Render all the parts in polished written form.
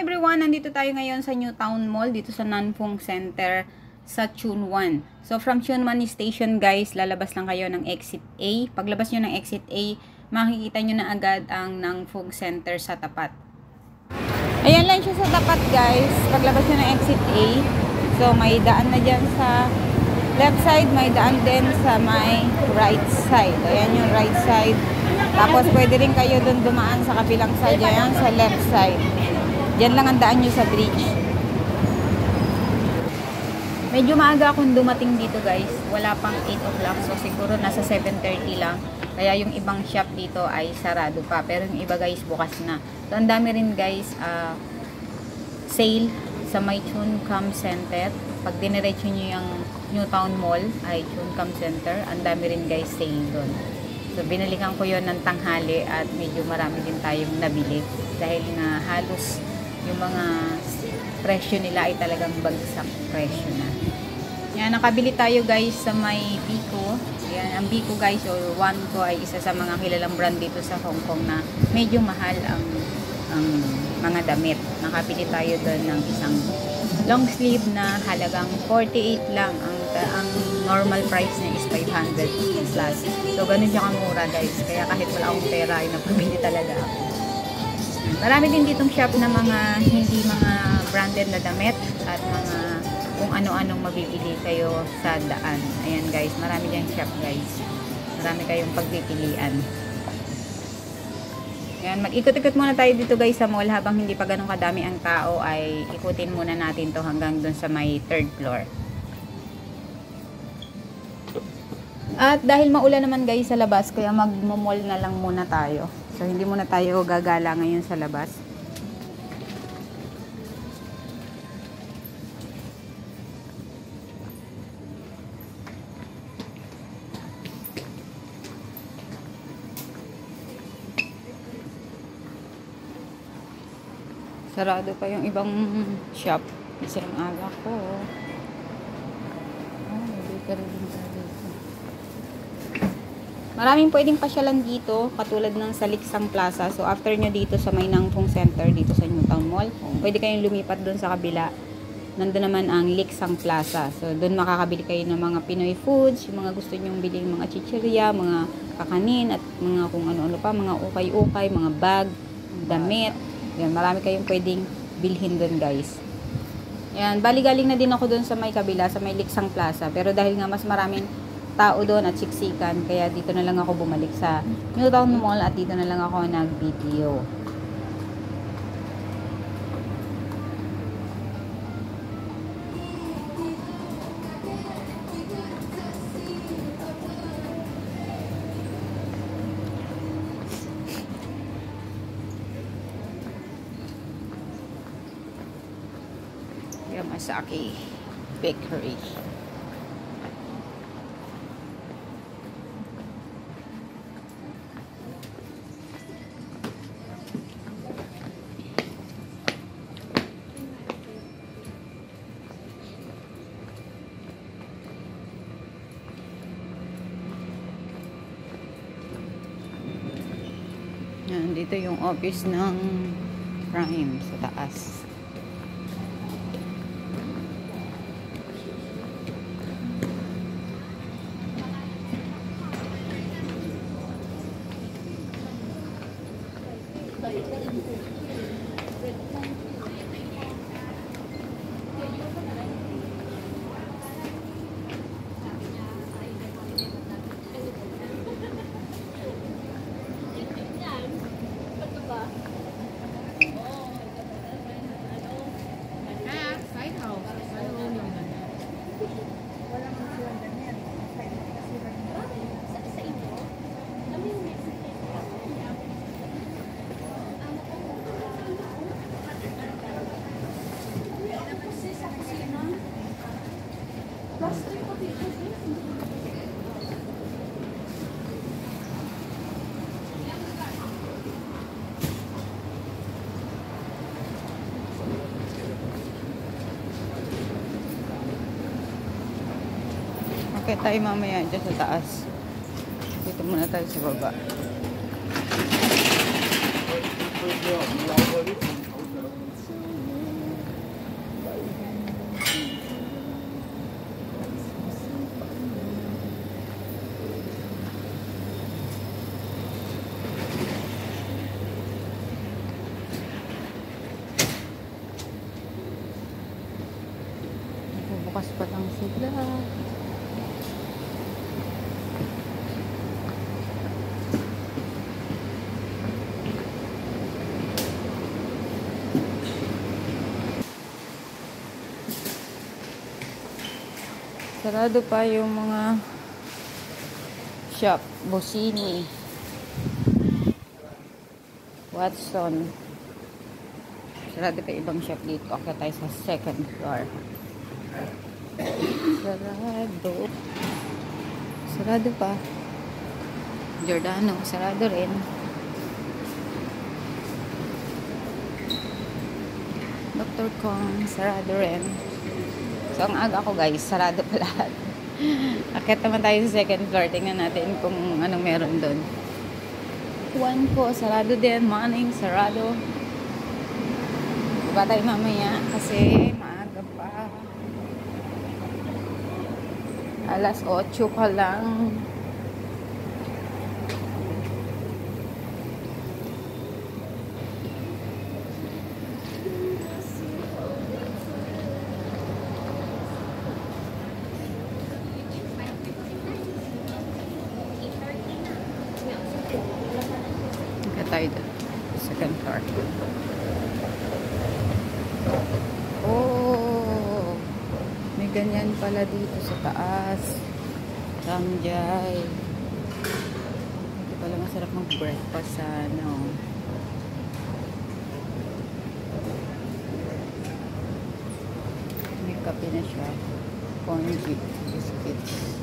everyone! Nandito tayo ngayon sa New Town Mall, dito sa Nanfung Center sa Chun Wan. So from Chun Wan Station guys, lalabas lang kayo ng exit A. Paglabas nyo ng exit A, makikita nyo na agad ang Nanfung Center sa tapat. Ayan lang siya sa tapat guys, paglabas nyo ng exit A. So may daan na dyan sa left side, may daan din sa may right side. Ayan yung right side. Tapos pwede rin kayo doon dumaan sa kabilang side, yan sa left side. Diyan lang ang daan nyo sa bridge. Medyo maaga akong dumating dito guys. Wala pang 8 o'clock. So siguro nasa 7:30 lang. Kaya yung ibang shop dito ay sarado pa. Pero yung iba guys bukas na. So ang dami rin guys sale sa may Chun Cam Center. Pag diniretso nyo yung New Town Mall ay Chun Cam Center. Ang dami rin guys sale doon. So binalikan ko yon ng tanghali at medyo marami din tayong nabili. Dahil nga halos yung mga presyo nila ay talagang bagsak presyo na. Yan, nakabili tayo guys sa may Biko. Yan, ang Biko guys or Wanko ay isa sa mga kilalang brand dito sa Hong Kong na medyo mahal ang mga damit. Nakabili tayo doon ng isang long sleeve na halagang 48 lang. Ang normal price niya is 500 plus. So ganun siya kamura guys. Kaya kahit wala akong pera ay napabili talaga ako. Marami din ditong shop na mga hindi mga branded na damit at mga kung ano-anong mabibili kayo sa daan. Ayan guys, marami diyang shop guys. Marami kayong pagpipilian. Ayan, mag-ikot-ikot muna tayo dito guys sa mall habang hindi pa ganun kadami ang tao ay ikutin muna natin to hanggang dun sa may 3rd floor. At dahil maulan naman guys sa labas, kaya mag-mall na lang muna tayo. So, hindi muna tayo gagala ngayon sa labas. Sarado pa yung ibang shop. Kasi ang aga ko. Bakery din tayo dito. Maraming pwedeng pasyalan dito, katulad ng sa Liksang Plaza. So, after nyo dito sa may Nanfung Center, dito sa New Town Mall, pwede kayong lumipat doon sa kabila. Nandun naman ang Liksang Plaza. So, doon makakabili kayo ng mga Pinoy foods, yung mga gusto nyong biling mga chichirya, mga kakanin, at mga kung ano-ano pa, mga ukay-ukay, mga bag, damit. Yan, marami kayong pwedeng bilhin doon guys. Yan, bali-galing na din ako doon sa may kabila, sa may Liksang Plaza. Pero dahil nga mas maraming tao doon at siksikan, kaya dito na lang ako bumalik sa New Town Mall at dito na lang ako nag-video. Yamasaki Bakery. Yan, dito yung office ng Prime sa taas. Okay tayo mamaya dyan sa taas. Dito muna tayo sa baba. Bukas pa lang sila. Sarado pa yung mga shop. Bossini, Watson. Sarado pa ibang shop dito. Akit tayo sa second floor. Sarado. Sarado pa. Giordano. Sarado rin. Dr. Kong. Sarado rin. So, ang aga ko guys, sarado pa lahat. Akit naman tayo sa second floor. Tingnan natin kung anong meron doon. One po, sarado din. Morning, sarado. Diba tayo mamaya? Kasi maaga pa. Alas 8 pa lang. Tayo doon. Second floor. Oh! May ganyan pala dito sa taas. Tamjay. Ito pala masarap mag-breakfast sa ano. May kape na siya. Ponji. Biscuits.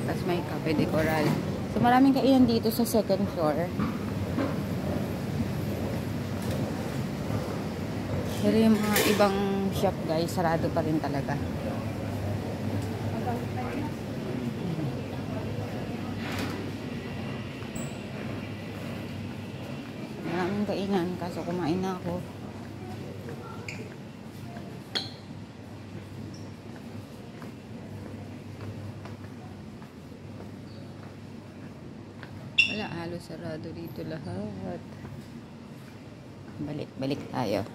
Tapos may kape de coral. So, maraming kainan dito sa second floor. Pero yung mga ibang shop guys, sarado pa rin talaga. Maraming kainan, kaso kumain na ako. Wala, halos sarado dito lahat. Balik tayo.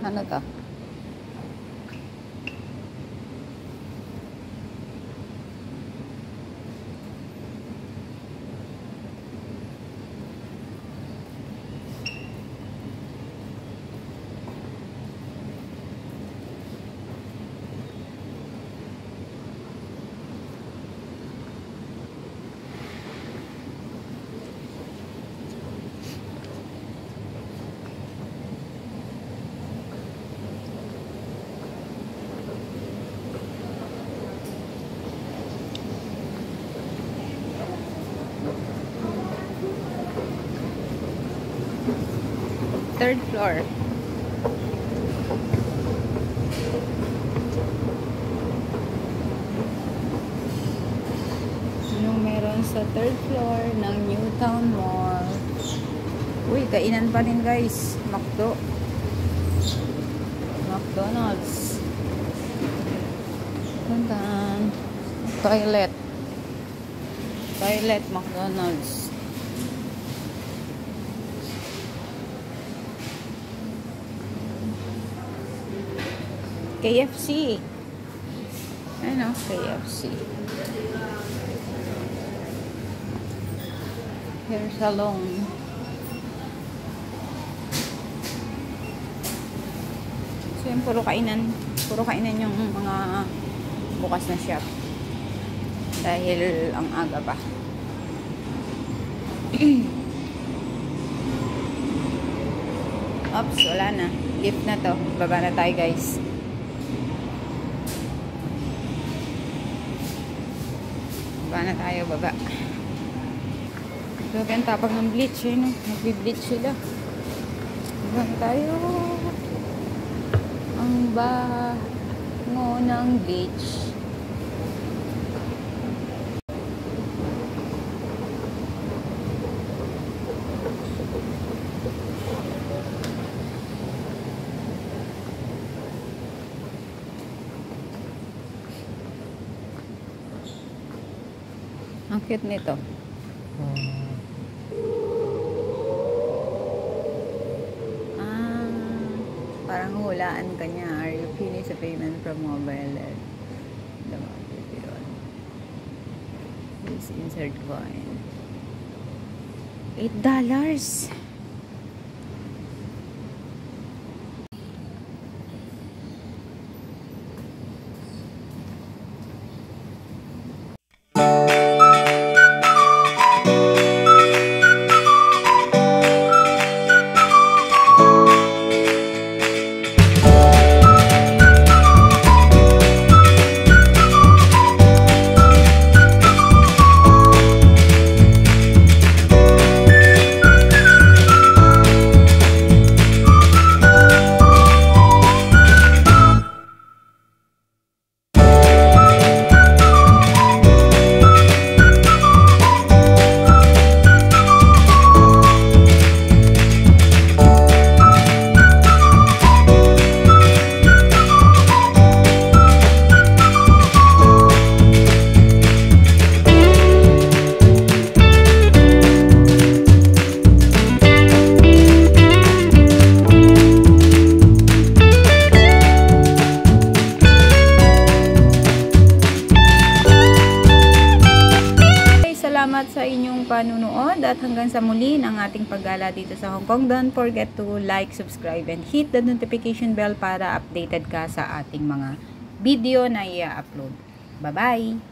Ano to? Third floor. Anong meron sa third floor ng Newtown Mall? Uy, kainan pa rin guys. McDonald's. Puntan. Toilet, McDonald's. KFC. Ano? KFC. Hair salon. yung puro kainan yung mga bukas na shop dahil ang aga pa. Oops, wala na, lift na to, baba na tayo guys. Baba na tayo, baba. Grabe ang tapang ng bleach eh, no? Nagbi-bleach sila. Baba na tayo. Ang bango ng bleach. Ang cute nito. Parang hulaan ka niya. Are you finished a payment from mobile? Please insert coin. $8. Salamat sa inyong panunood at hanggang sa muli ng ating paggala dito sa Hong Kong. Don't forget to like, subscribe, and hit the notification bell para updated ka sa ating mga video na i-upload. Bye-bye!